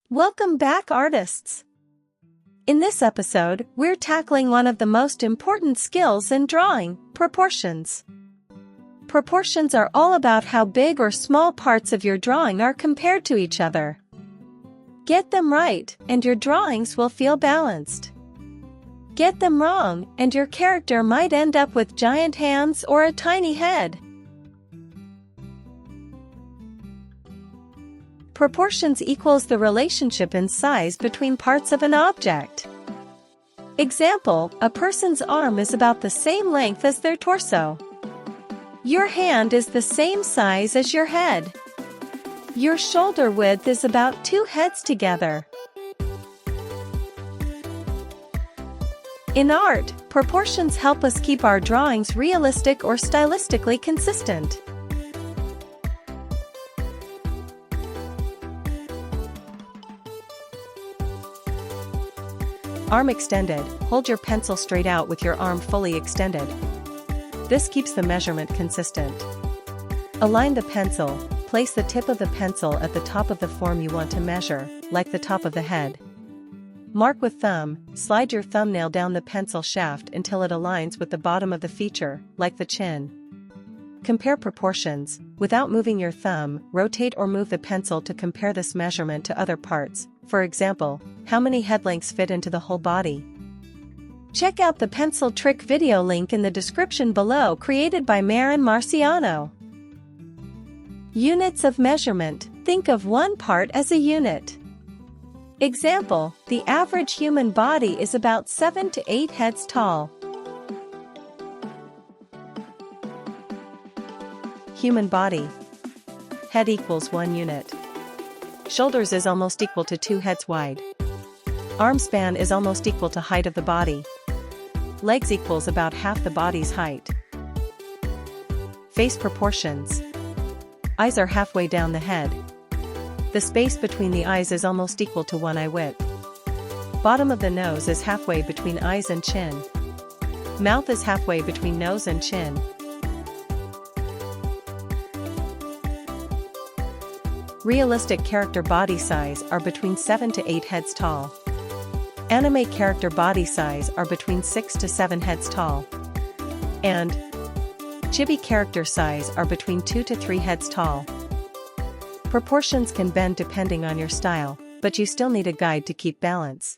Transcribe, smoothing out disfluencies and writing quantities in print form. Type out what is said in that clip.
Welcome back, artists! In this episode, we're tackling one of the most important skills in drawing: proportions. Proportions are all about how big or small parts of your drawing are compared to each other. Get them right, and your drawings will feel balanced. Get them wrong, and your character might end up with giant hands or a tiny head. Proportions equals the relationship in size between parts of an object. Example: a person's arm is about the same length as their torso. Your hand is the same size as your head. Your shoulder width is about 2 heads together. In art, proportions help us keep our drawings realistic or stylistically consistent. Arm extended. Hold your pencil straight out with your arm fully extended. This keeps the measurement consistent. Align the pencil. Place the tip of the pencil at the top of the form you want to measure, like the top of the head. Mark with thumb. Slide your thumbnail down the pencil shaft until it aligns with the bottom of the feature, like the chin. Compare proportions. Without moving your thumb, rotate or move the pencil to compare this measurement to other parts. For example, how many head lengths fit into the whole body? Check out the pencil trick video link in the description below, created by Marin Marciano. Units of measurement. Think of one part as a unit. Example: the average human body is about 7 to 8 heads tall. Human body. Head equals 1 unit. Shoulders is almost equal to 2 heads wide. Arm span is almost equal to height of the body. Legs equals about half the body's height. Face proportions. Eyes are halfway down the head. The space between the eyes is almost equal to 1 eye width. Bottom of the nose is halfway between eyes and chin. Mouth is halfway between nose and chin. Realistic character body size are between 7 to 8 heads tall. Anime character body size are between 6 to 7 heads tall. And chibi character size are between 2 to 3 heads tall. Proportions can bend depending on your style, but you still need a guide to keep balance.